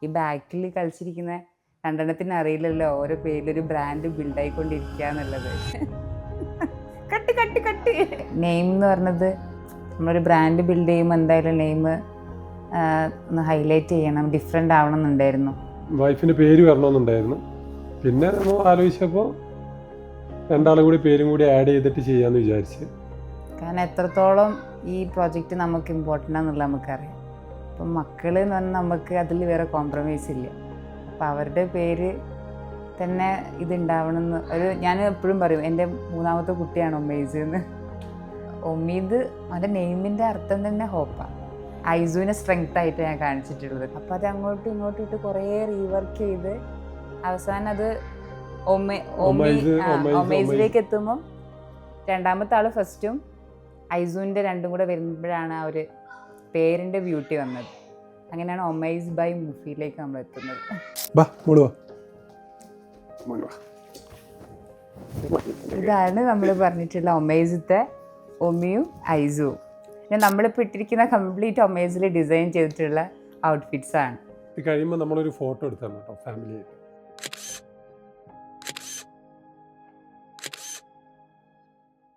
ഈ ബാക്കിൽ കളിച്ചിരിക്കുന്ന രണ്ടെണ്ണത്തിന് അറിയില്ലല്ലോ ഓരോ പേരിലൊരു ബ്രാൻഡ് ബിൽഡായിക്കൊണ്ടിരിക്കുക എന്നുള്ളത്. Cut cut cut. നെയിം എന്ന് പറഞ്ഞത് നമ്മളൊരു ബ്രാൻഡ് ബിൽഡ് ചെയ്യുമ്പോൾ എന്തായാലും നെയിം ഒന്ന് ഹൈലൈറ്റ് ചെയ്യണം, ഡിഫറെൻ്റ് ആവണം എന്നുണ്ടായിരുന്നു. വൈഫിൻ്റെ പേര് വരണമെന്നുണ്ടായിരുന്നു. പിന്നെ നമ്മൾ ആലോചിച്ചപ്പോൾ രണ്ടാളും കൂടി പേരും കൂടി ആഡ് ചെയ്തിട്ട് ചെയ്യാമെന്ന് വിചാരിച്ച്. കാരണം എത്രത്തോളം ഈ പ്രോജക്റ്റ് നമുക്ക് ഇമ്പോർട്ടൻ്റ് ആണെന്നുള്ളത് നമുക്കറിയാം. അപ്പം മക്കൾ എന്ന് പറഞ്ഞാൽ നമുക്ക് അതിൽ വേറെ കോംപ്രമൈസ് ഇല്ല. അപ്പം അവരുടെ പേര് തന്നെ ഇതുണ്ടാവണമെന്ന് ഞാൻ എപ്പോഴും പറയും, എൻ്റെ മൂന്നാമത്തെ കുട്ടിയാണ് ഒമൈസ് എന്ന്. ഒമീദ് അവൻ്റെ നെയിമിൻ്റെ അർത്ഥം തന്നെ ഹോപ്പാണ്. ഐസുവിനെ സ്ട്രെങ്ത് ആയിട്ട് ഞാൻ കാണിച്ചിട്ടുള്ളത്. അപ്പോൾ അത് അങ്ങോട്ടും ഇങ്ങോട്ടും ഇട്ട് കുറേ റീവർക്ക് ചെയ്ത് അവസാനം അത് ഒമൈസിലേക്ക് എത്തുമ്പോൾ രണ്ടാമത്തെ ആൾ ഫസ്റ്റും ഐസുവിൻ്റെ രണ്ടും കൂടെ വരുമ്പോഴാണ് ആ ഒരു പേരിൻ്റെ ബ്യൂട്ടി വന്നത്. അങ്ങനെയാണ് ഒമൈസ് ബൈ മുഫിയിലേക്ക് നമ്മൾ എത്തുന്നത്. ഇതാണ് നമ്മൾ പറഞ്ഞിട്ടുള്ള ഒമൈസത്തെ ഒമിയും ഐസുവും. പിന്നെ നമ്മളിപ്പോൾ ഇട്ടിരിക്കുന്ന കംപ്ലീറ്റ് ഒമൈസിൽ ഡിസൈൻ ചെയ്തിട്ടുള്ള ഔട്ട്ഫിറ്റ്സ് ആണ്. ഇത് കഴിയുമ്പോൾ നമ്മളൊരു ഫോട്ടോ എടുത്താൽ കേട്ടോ ഫാമിലിയായിട്ട്.